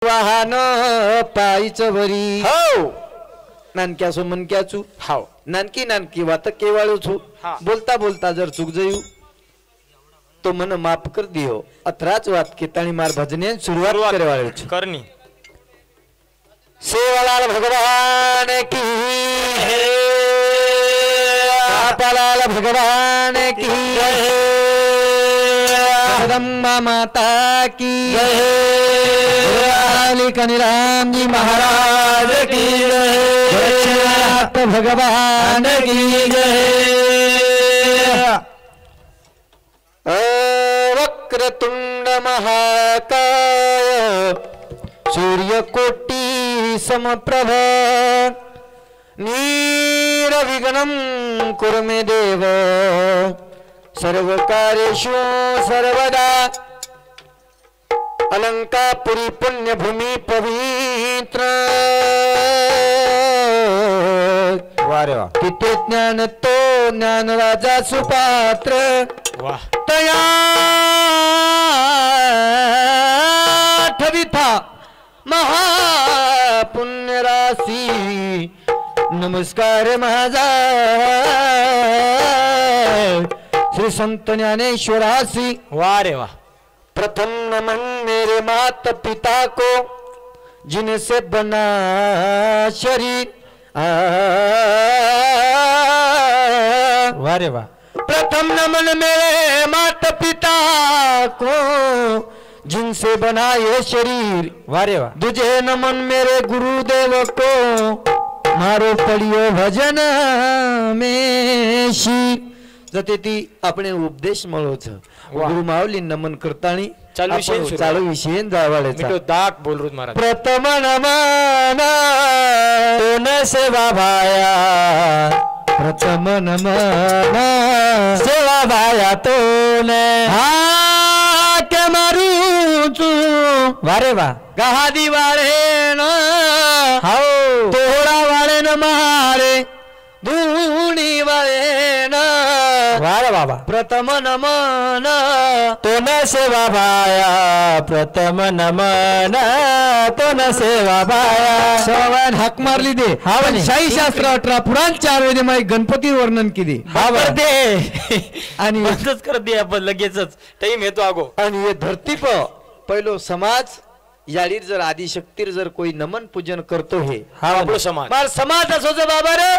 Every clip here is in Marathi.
वाहन पायीच वरी हो नानक्यासो मनक्याचू हाव नानकी नानकी वात केवाळूचू बोलता बोलता जर चूक जायू तो मन माफ कर दियो अथराच वात केताणी मार भजने सुरुवात करे वाळू करनी सेवालाल भगवान की पालाल भगवान की जगदम्बा माता की कनिराम जी महाराज की भगवान की वक्रतुंड महाकाय सूर्यकोटि समप्रभ निर्विघ्नं कुरु मे देव सर्वकार्येषु सर्वदा अलंकापुरी पुण्यभूमि पवित्र तिथे ज्ञान तो ज्ञान राजा सुपात्र तया ठविथा महापुण्य राशी नमस्कार माझा श्री संत ज्ञानेश्वरासी वारे वाह प्रथम नमन मेरे माता पिता को जिनसे बना शरीर वारे वाह प्रथम नमन मेरे माता पिता को जिनसे बना ये शरीर वारे वाह दूजे नमन मेरे गुरुदेव को मारो पडियो भजन में शीर जते ती अपने उपदेश मळो छ गुरु माऊली नमन करतानी चालू विषय जावाळेचा मिठो दाट बोलरूत महाराज प्रथम नमन तोन सेवा भाया प्रथम नमन सेवा भाया तोने हा के मारू तू वारे वा गहादी वाळे न हाओ तोडा वाळे न मारे धुणी वाळे न वारे बाबा प्रथम नमन तो न सेवा भाया प्रथम नमन तो न सेवा भाया सवान हाक मारली दे हा शाही शास्त्र 18 पुराण 4 वेदे माई गणपती वर्णन केली बाबा दे आणि बंदच कर दे आपण लगेचच टाइम येतो आगो आणि हे धरती पहिलो समाज याडीर जर आदिशक्तीर जर कोई नमन पूजन करतो हे हा आपलो समाज मार समाज असो जे बाबा रे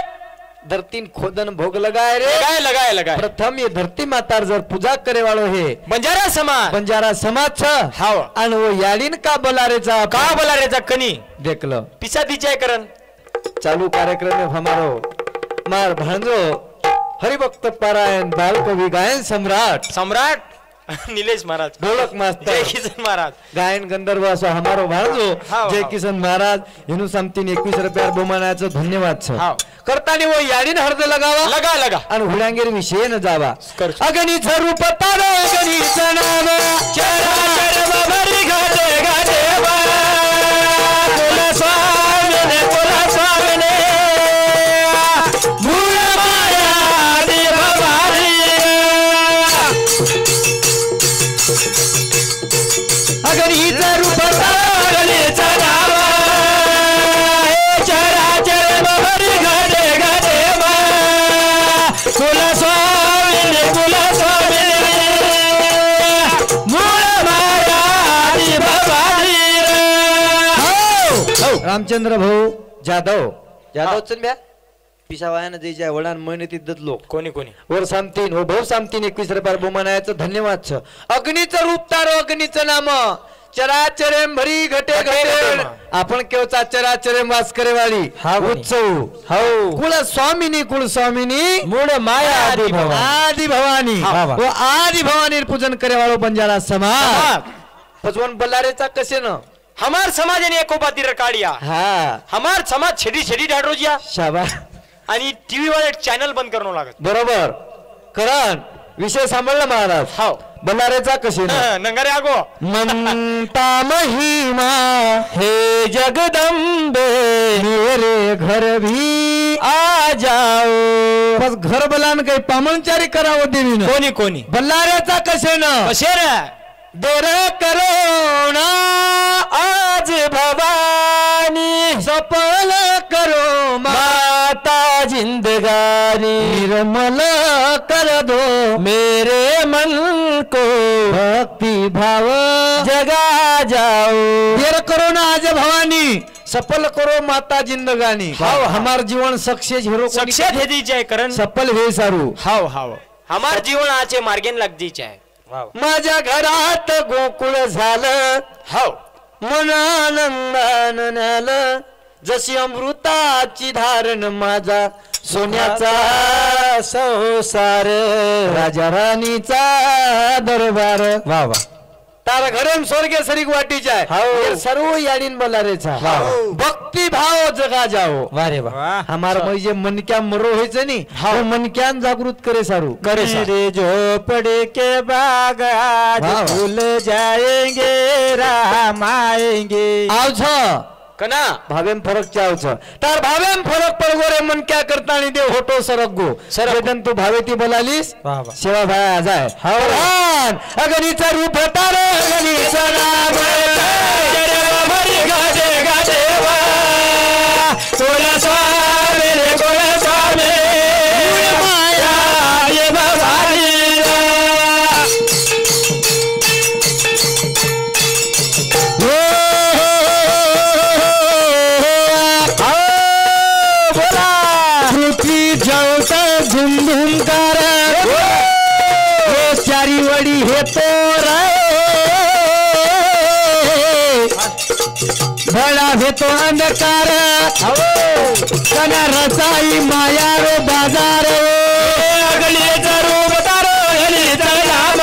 धरती खोदन भोग लगाए रे लगाए प्रथम ये धरती मातार जर पूजा करे वालो है बंजारा समाज छ हाव आणि वो याडीन का बलारेचा कनी देख लो पिसा दीचाय करन चालू कार्यक्रम में हमारो मार भांजो हरिभक्त पारायण बाल कवि गायन सम्राट नीलेश महाराज ढोलक मास्टर जय किशन महाराज गायन गंधर्व असो हमारो भांजो जय किशन महाराज इनु समतीन 21 रुपया बहुमानाचं धन्यवाद छ करतानी वो याडीन हरद लगावा लगा आणि हुलांगेर विषय न जावा अगणित रूप तारो अगणित नाम चराचर बाबरी घाटे घाटे बोला स्वामीने मूळ माया दे भवानी अगणित रूप तारो अगणित नाम चराचर बाबरी रामचंद्र भाऊ जाधव चंद्या पिसावायन जयच्या वडान मेहनतीत दतलो कोणी वर सामतीन ओ भाऊ सामतीन 21 रुपया बहुमानाचं धन्यवाद छ अग्नीचं रूप तारो अग्नीचं नाम चराचरेम भरी घटे घटे आपण केवचा चराचरेम वास करेवाली उत्सव हो कुल स्वामिनी मूळ माया आदि भवानी वो आदि भवानी पूजन करेवाळो बंजारा समाज पजवन बल्लारेचा कसे न हमार समाज ने एकोपाती रकाडिया हा हमार समाज छेडी ढाडरोजिया शाबाश आणि टीव्ही वाले चॅनल बंद करणं लागत बरोबर करण विषय सांभाळला महाराज हाव बल्लारेचा कसे नंगारे आगो मनता महिमा हे जगदंबे मेरे घर भी आ जाओ बस घर बलान काही पामणचारी करावं देवी कोणी बल्लारेचा कसे न कसे रे देर करो ना आज भवानी सफल करो माता जिंदगानी निर्मल कर दो मेरे मन को भक्ति भाव जगा जाओ देर करो ना आज भवानी सफल करो माता जिंदगानी हाव हमार जीवन सक्सेस हीरो सक्सेस हे दीचे आहे करण सफल हे सारू हाव हाव हमार जीवन आचे मार्गेन लाग दीचे आहे माझ्या घरात गोकुळ झालं हाव मन आनंदानं आलं जशी अमृताची धारण माझा सोन्याचा संसार राजा राणीचा दरबार वा वा तारा घरम स्वर्गे सरीक वाटीचा है सर्व याडीन बोलारेचा भक्ति भाव जगा जाओ वारे वा हमारा मुझे मन क्या मरो है जनी वो मन क्या जागृत करे सारू करे रे झोपड़े के बाग आज भूल जाएंगे राम आएंगे आओ छ कना भावेम फरक चाव छ तार भावेम फरक पडगो रे मन क्या करता आणि देव होतो सरक गो वेदन तू भावेती बोलालीस सेवा भाई आजाय भगवान अगणीचा रूप तारे अगणीचा नाम भरी गाजे गाजे वा तोला स्वामी रे गोला स्वामी माया ये भवानी धूम धूम कर चारी वडी हे तो बड़ा हे तो अंधकार कना रसाई माया रो बाजार अगली रूप तारो नाम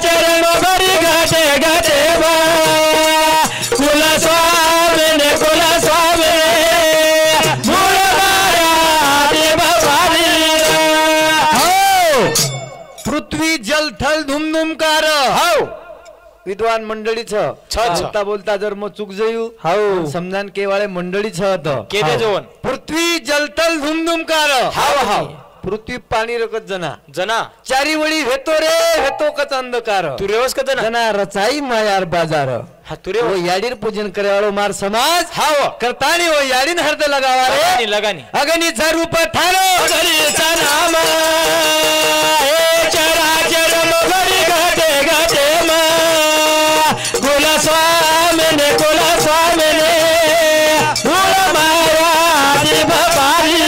चरण भरी घाटे घाटे कुल स्वामी ने कुल स्वामी पृथ्वी जल थल धुम धुम कार हाव विद्वान मंडळीच बोलता बोलता जर मग चूक जाऊ हाव समजान केवाळे मंडळीच केदे जोवन पृथ्वी जल थल धुम धुम कार हाव हाव पृथ्वी पाणी रकत जना जना चारी वळी हेतो रे हेतो कच अंधकार तू रेवस कत जना रचाई मायार बाजार हा तू रे वो याडीर पूजन करेवाळो मार समाज हाव करतानी वो याडीन हरद लगावा रे लगानी अगणीचा रूप ठारो अगणीचा नाम चराचर भरी घाटे घाटे कुल स्वामी ने कुल स्वामी ने कुल माया भवानी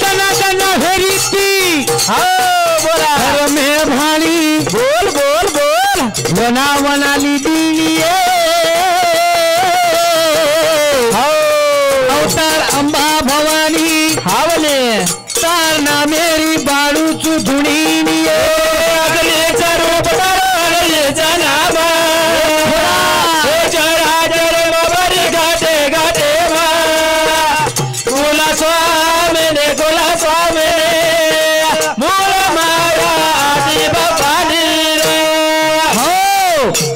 जना जना हेरीती बोला घर में भाली बोल बोल बोल वना वना लीदी अवतार अंबा भवानी हावले तार ना मेरी बाळू चुधुणी अगले रूप अगले नाम चराचर भरी घाटे घाटे कुल स्वामी ने कुल स्वामी मूल माया भवानी हो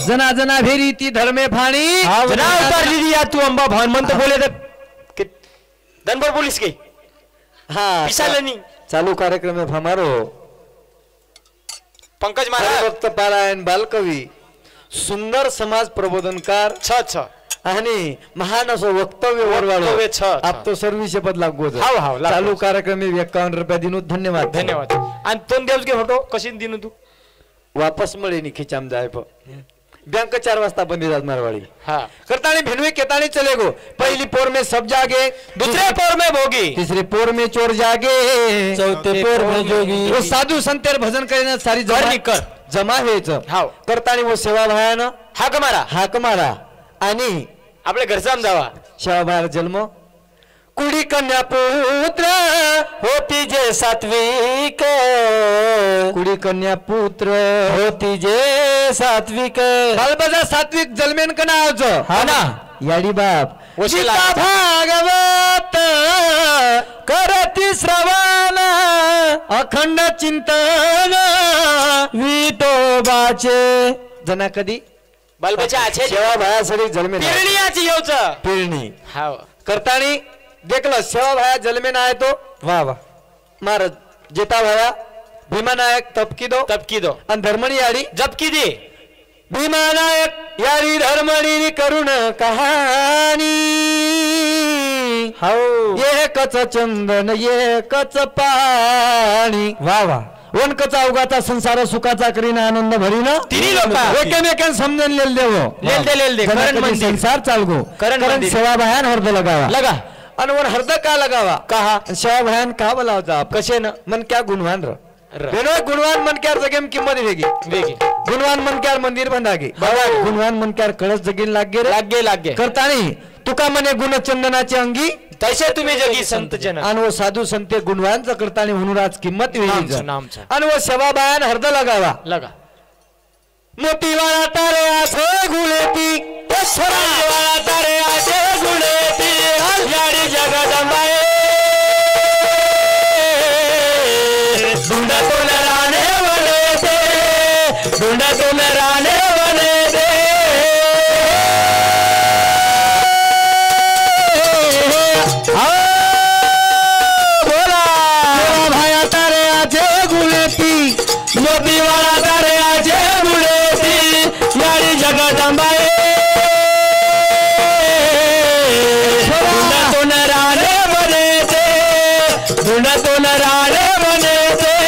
जना जना भेरी ती धर्मे फाणी जना उतार ली तू अंबा भवन म्हणतो बोले दनभर पोलीस के हाँ पिसालनी चालू कार्यक्रम में हमारो पंकज महाराज भक्त पारायण बालकवी सुंदर समाज प्रबोधनकार छ आणि महान असो वक्तव्य वरवाळो आप तो सर्व शपथ लागू हाव हाव चालू कार्यक्रम में 51 रुपया दिनू धन्यवाद धन्यवाद आणि तोन देवस के फोटो कशी दिनू तू वापस मळे नी खिचाम जाय बैंक 4 वाजता बंदी जात मारवाड़ी हाँ करतानी भिनवी केतानी चले गो पहली पोर में सब जागे दूसरे पोर में भोगी तीसरे पोर में चोर जागे चौथे पोर में जोगी वो साधू संतेर भजन करेना सारी जमा व्हायचं हाव करतानी वो सेवा भायानं हाक मारा आणि आपल्या घरचा जावा सेवा भाया जन्म कुड़ी कन्या पुत्र होती जे सात्विक कुड़ी कन्या पुत्र होती जे सात्विक बालबजा सात्विक जलमेन का नावच हा ना याडी बाप वशिला भागवत करती श्रवण अखंड चिंतन विठोबाचे जना कधी बालबजा आछे सेवा भाया सरी जलमेन पिरणी आची येऊच पिरणी हाव करतानी देखलं सेवा भाया जलमेन आहे तो वाह वाह महाराज जेता भया भीमानायक तपकी दो आणि धर्मणी याडी जबकी दे भीमानायक यारी धर्मणी करुण कहाणी हो एकच चंदन एकच पाणी वा वा वनकचा अवघाचा संसार सुखाचा करीन आनंद भरीन तिन्ही लोक एकमेकांना समजून लेल देव लेल दे करण मंदिर संसार चालगो करण सेवा भयान हर्द लगावा लगा आणि वर हर्द का लगावा कहा सेवा भयान का बोलावता कसे न मन क्या गुणवान गुणवान मन क्या जगेम किंमत वेगी गुणवान मन क्या मंदिर बंधागे गुणवान मन क्या कळस जगीन लागे करतानी तुका मने गुणचंदनाची अंगी तैसे तुम्ही जगी संत जन आणि वो साधू संते गुणवानचा करतानी म्हणून आज किंमत वेगळी नामचा आणि वो सेवा बायान हर्द लगावा लगा मोतीवाळा तारे आसे गुलेती वाळा तारे आसे गुलेती याडी जगदंबाए धुंडतून राणे वने दे धुंडतून राणे वने दे बोला भाया तारे आजे गुलेती मोतीवाळा तारे आजे गुलेती याडी जगदंबाए धुंडतून राणे वने दे धुंडतून राणे वने दे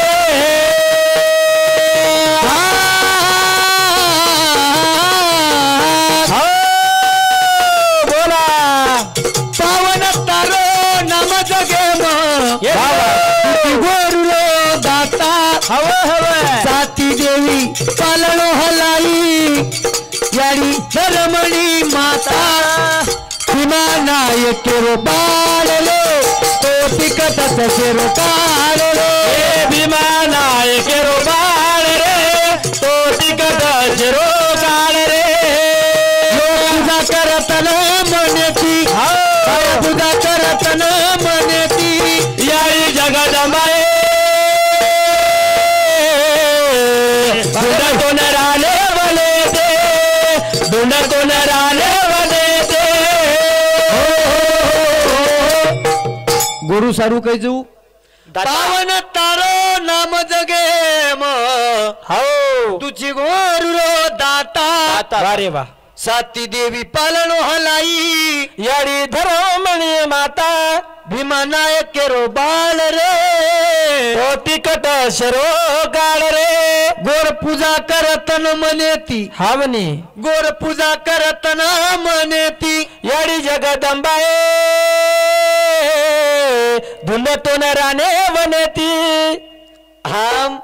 साती देवी पालनो हलाई याडी धर्मणी माता भीमानायक रो बाळले तो तिकट शेरो काढले भीमानायक रो बाळले तो तिकट शेरो काढले पूजा करतन मनेती पूजा करतन मनेती याडी जगदंबाए धुंडतून राणे वने दे धुंडतून राणे वने दे गुरु सारू कैजू पावन तारो नाम जगे हो तुझी गोरू दाता अरे वा साती देवी पालनो हलाई याडी धर्मणी माता भीमानायक केरो बाळ रे ओ तिकट शरो गाळ रे गोर पूजा करतन मनेती हावनी गोर पूजा करतन मनेती याडी जगदंबाए धुंडतून राणे वनेती हाम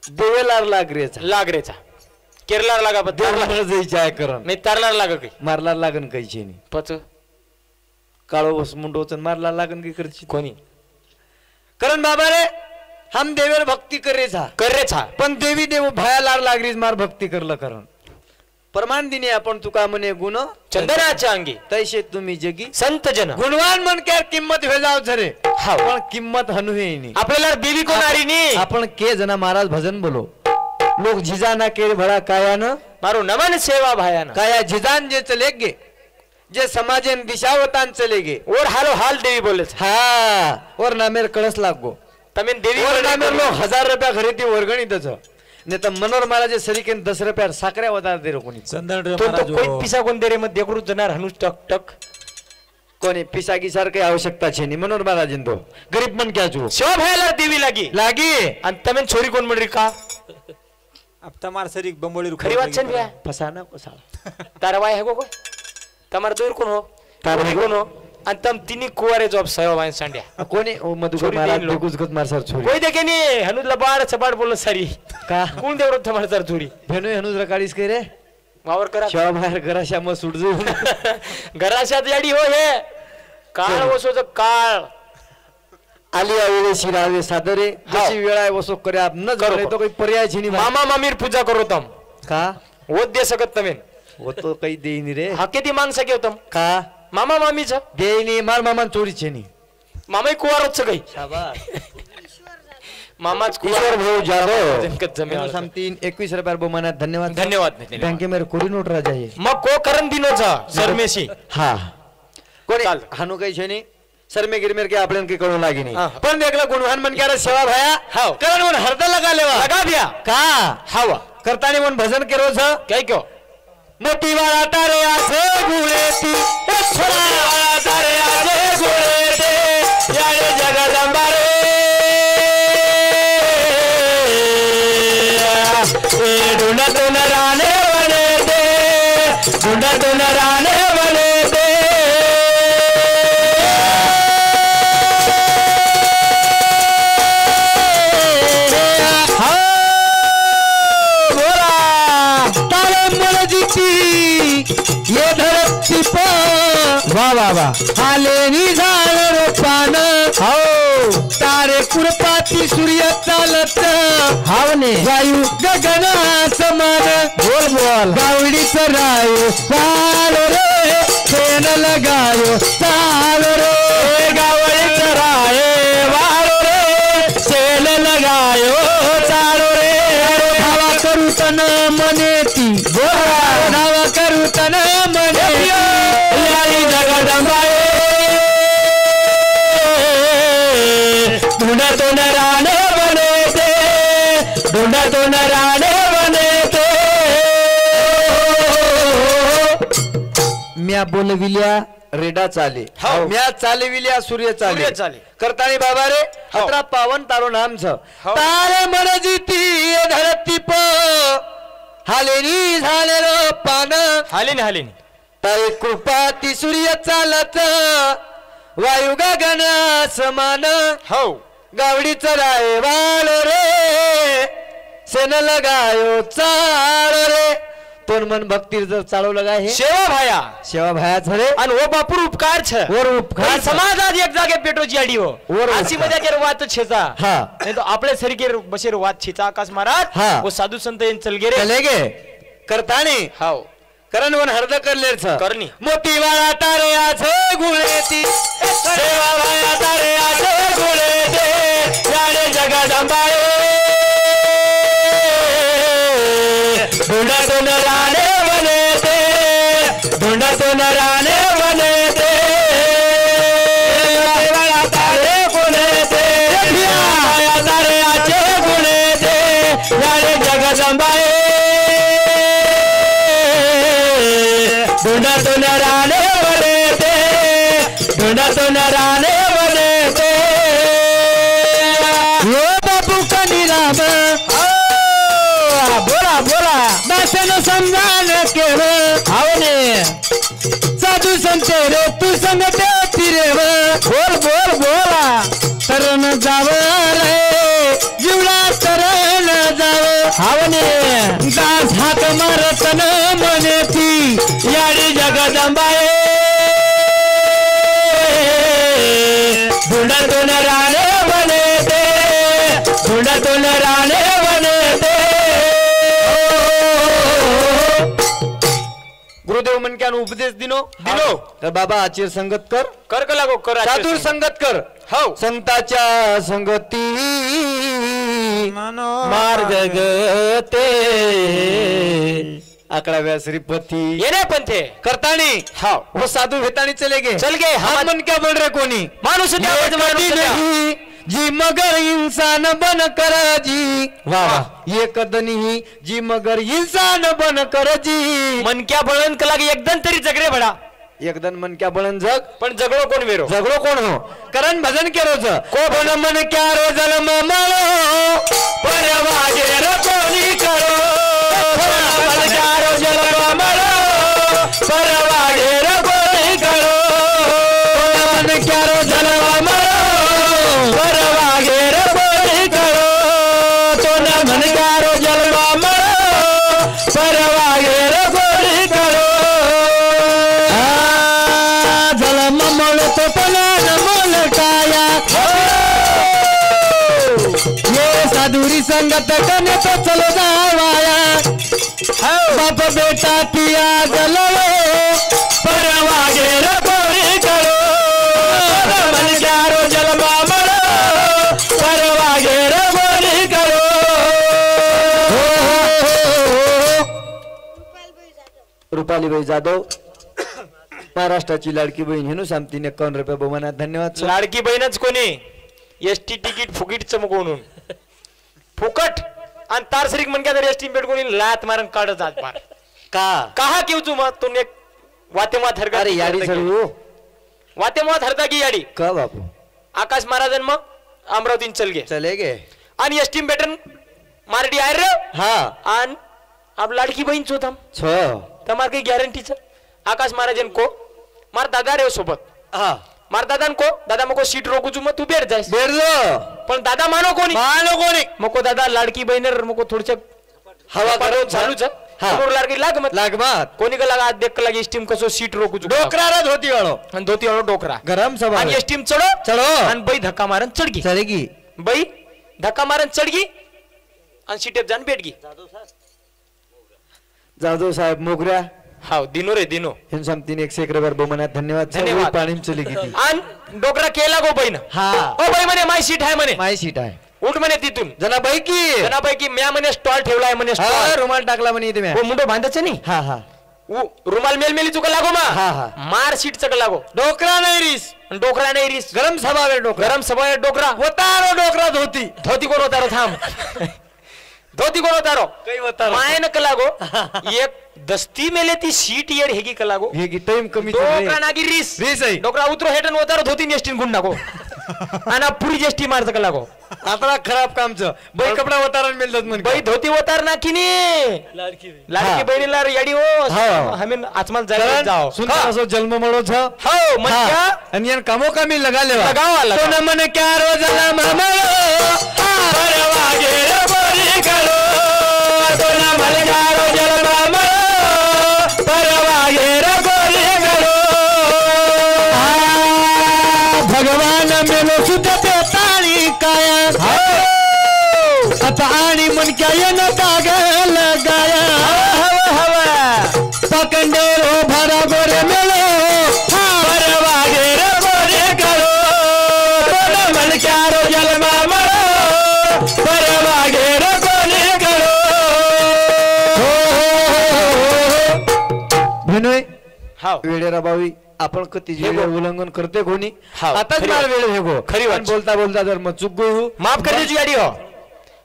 देवेलार लागरेचा केरलार लागा देवलार जायच्या करण नाही तरलार लागा काही मारला लागन काहीची नाही पच काळो बस मुंडोचन मारला लागन काही करची कोणी करण बाबा रे हम देवेर भक्ती करे छा पण देवी देव भयालार लागरीच मार भक्ती करलं करण प्रमाण दिने आपण तुका मने गुण चंदनाच्या अंगी तैसे तुम्ही जगी संत जन गुणवान मन क्या किंमत भेजाव झरे पण किंमत हनुहे नाही आपल्याला देवी कोण आली नी आपण के जना महाराज भजन बोलो लोक झिजाना केर भळा कायान मारो नमन सेवा भायान काया झिजान जे चले गे जे समाजेन दिशावतान चले गे और हालो हाल देवी बोले हा और नामेर कळस लागो तमेन देवी और नामेर लो 1000 रुपया घरी ती वर्गणी तच ने तर मनोर महाराज सरीकेन 10 रुपया साखऱ्या वदार दे कोणी चंदन तो कोई पिसा कोण दे रे मध्ये करू जनार हनुस टक टक कोणी पिसागी सारखी आवश्यकता छे नी मनोर महाराज तो गरीब मन क्या छु सेवा भायाला देवी लागी आणि तमेन छोरी कोण म्हणरी का अब तमार सरी बंबोली खरी बात छन बिया फसाना को साला तारवाय है को तमार दूर कोण हो तारवाय कोण हो आणि तम तिनी कुवारे जॉब सेवा भाई सांड्या कोणी ओ मधुकर महाराज गुजगत मार सर छोरी कोई देखे नी हनुला बाड छबाड बोल सारी का कोण देवर तमार सर छोरी भेनो हनुज रकाडीस के रे वावर करा शेवा बाहेर घराशा म सुट जाऊ घराशात याडी हो हे काळ वसोच काळ आली आवेळे शिरावे सादरे जशी वेळ आहे वसो करे न करे तो काही पर्याय छी नी मामा मामीर पूजा करो तम का वो दे सकत तमेन वो तो काही देईनी रे हा किती मांग सके तम का मामा मामीच देईनी मार मामा चोरी छे नी मामाई कुवारच काही शाबाश मामाच ईश्वर भाऊ जाधव जनकत जमीन समतीन 21 रुपया बहुमानात धन्यवाद धन्यवाद बँके मेरे कोरी नोट राजा है मग को करण दिनोचा सरमेशी हा कोणी चाल. हानू काही छे नी शर्मे गिरमेर के आपल्यान के कळू लागी नाही हा. पण देखला गुणवान मन क्या सेवा भाया हाव. कारण मन हरदा लगा लेवा लगा दिया का हवा करतानी मन भजन के रोज काय क्यों मोती वाला तारे आसे गुळेती छोरा वाला तारे आसे गुळेते याळे जगदंबा रे ए ढूंढतून राणे बने दे ढूंढतून राणे बने दे ये धरती पर वाह वाह वाह आले निझाल पान हो तारे कुरपाती सूर्य चालत हावने वायू गगन समान बोल बोल गावडी चरायो पालो रे फेन लगायो चालो रे गावडी चराये वालो रे फेन लगायो चालो रे धावा करू तन मनेती धावा करू तन मनेती यारी जगदंबाए ढूंढतून राणे बने ते ढूंढतून राणे बने ते म्या बोलविल्या रेडा चाले हाव. म्या चालविल्या सूर्य चाले सूर्य चाले. करतानी बाबा रे हाव. अतरा पावन तारो नाम छ हाव. तारे मन जीती धरती प हालेनी झालेलं पान हालेनी तारे कृपाती सूर्य चालत वायू गगन समान हो गावडी चराय वाळ रे सेन लगायो चाळ रे तोन मन भक्ती जर चालू लगा हे सेवा भाया सेवा भाया झाले आणि वो बापूर उपकार छ वर उपकार आणि समाजात एक जागे पेटोची आडी हो वर अशी मध्ये केर वात छेचा हा. नाही तो आपले सरीकेर बशेर वात छेचा आकाश महाराज हा. वो साधू संत येन चल गेरे चले गे करतानी हाव करण वन हरद करले छ करणी. मोती वाला तारे आछे गुळेती सेवा भाया तारे आछे गुळेते याने जगदंबाए ढूंढतून राणे बने ते ढूंढतून राणे बने ते वाला तारे गुळेते भाया तारे आछे गुळेते याने जगदंबाए ढूंढतून राणे बने ते ढूंढतून राणे बने ते यो बापू कनी राम बोला बोला दासन समजान केव आवने साधू संत रे तू संग देती रे बोल बोल बोला तरण जाव रे जीवला तरण जाव आवने दास हात मारत न मनेती याडी जगदंबाए ढूंढतून राणे बने ते ढूंढतून राणे बने ते गुरुदेव मनक्यान उपदेश दिनो तर बाबा आचिर संगत कर कर का लागो कर साधूर संगत कर हाव संताच्या संगती मार्ग गते अकराव्या श्रीपती येणे पंथे करतानी हाव वो साधू भेतानी चले गे चल गए हम मन क्या बोल रहे कोणी माणूस द्या, ये माणूस कदी द्या. नहीं जी मगर इंसान बन कर जी वाह ये कदनी ही जी मगर इंसान बन कर जी मन क्या बळन का लागे एकदम तरी जगरे बडा एकदम मन क्या बळन जग पण जगलो कोण वेरो झगडो कोण हो करण भजन के रोज को बन मन क्या रो जन्म मरो पर वागे रो कोणी करो मन क्या रो जन्म मरो पर वागे रो कोणी करो मन क्या रो जन्म मरो पर वागे रो कोणी करो तो न मन क्या रो जन्म मरो पर वागे रो कोणी करो जन्म मरो तो पला मोल काया ये साधुरी संगत कने तो चलो जावाया बाप बेटा किया जलवे पर वागे रो कोणी करो मन क्यारो जलवा मरो पर वागे रो कोणी करो रुपाली भाई जाधव महाराष्ट्राची लाडकी बहीण हेनू सामतीने 51 रुपये बहुमानात धन्यवाद सर. लाडकी बहीणच कोणी एसटी तिकीट फुकीट चमक म्हणून फुकट आणि तारसरीक म्हणक्या तर एसटी पेट कोणी लात मारन काढ जात मार का कहा क्यों तू मत तुमने वातेमा थरगा अरे याडी सर हो वातेमा थरता की याडी का बापू आकाश महाराजन मग अमरावतीन चल गे चले गे आणि एसटी पेटन मारडी आहे रे हा आणि अब लाडकी बहीण चोथम छ तमार काही गॅरंटीच आकाश महाराजन को मार दादा रे सोबत हा मार दादा को दादा मको सीट रोकू मग तू बैठ जायस बेड जो पण दादा मानो कोणी मको दादा लाडकी बहीण मको थोडस हवा करो चालूच हा. लाडकी लाग मत लाग मत कोणी का लागा देख का लागी स्टीम कसो सीट रोकू डोकरा धोती वाळो आणि धोती वाळो डोकरा गरम सभा आणि स्टीम चढो चढो. आणि बाई धक्का मारन चढगी चलेगी बाई धक्का मारन चढगी आणि सीटेप जान बेटगी जाधव साहेब मोगऱ्या हाव दिनो रे दिनो हेन सामतीने 101 रुपये बहुमानात धन्यवाद सर. धन्यवाद. पाणी चलेगी ती आणि डोकरा केला गो बाईन हा ओ बाई म्हणे माय सीट आहे म्हणे माय सीट आहे उठ म्हणे तिथून जना बाई की जनापैकी म्या म्हणे स्टॉल ठेवलाय म्हणे हा स्टॉल रुमाल टाकला म्हणे इथे म्या. मुंडो बांधायचं नाही हा हा रुमाल मेलमेली चुका लागो मा हा, हा. मार सीट चक लागो डोकरा नाही रिस डोकरा नाही रिस गरम सभा वेळ डोकरा गरम सभा डोकरा होतारो डोकरा धोती धोती कोण होता रो थांब धोती कोण होता रो काही होतारो मायन कलागो एक दस्ती मेले ती सीट येड हेगी कलागो हे की टाइम कमी डोकरा नागी रिस रिस आहे. डोकरा उतरो हेटन होता धोती नेस्टीन गुंड नाको आणि पुरी जेस्टी मारत कलागो आता खराब कामचं बाई कपडा होतारा मिळतात म्हण बाई धोती होतार ना की लाडकी हा. बहिणीला येडी हो हा. हमें आजमाल जायला जाओ सुंदर असो जन्म मळो छ हो म्हणजे आणि यान कामो कामी लगा लेवा लगावा, लगावा. तो न मन क्या रोजला मामलो परवा गेर बोरी करो तो न मन क्या रोजला मामलो परवा गेर बोरी करो भगवान मेलो सुद्धा ताळी काय आता आणि मन क्या येन पागल गाया हवा पकंडेरो भरा गोरे मेलो परवा गेर बोरी करो तो न मन क्या रोजला मामलो परवा गेर बोरी करो म्हणोय हाव वेळेरा बावी आपण कधी हे गो. उल्लंघन करते कोणी हाव, आताच खरी मार बात. वेळ हे गो खरी बात. पण बोलता बोलता जर मग चुक गो माफ कर दीजिए गाड़ी हो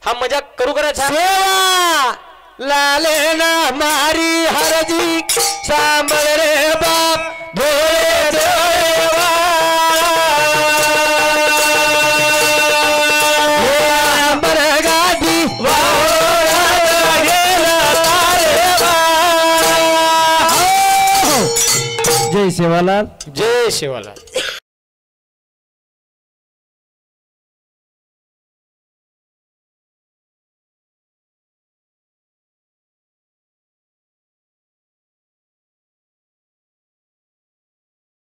हम मजाक करू करायचा सेवा लाले ना मारी हरजी सांभळ रे बाप भोळे देवा अंबर गादी वाहोरा गेला रे बा. जय सेवालाल जय शिवाला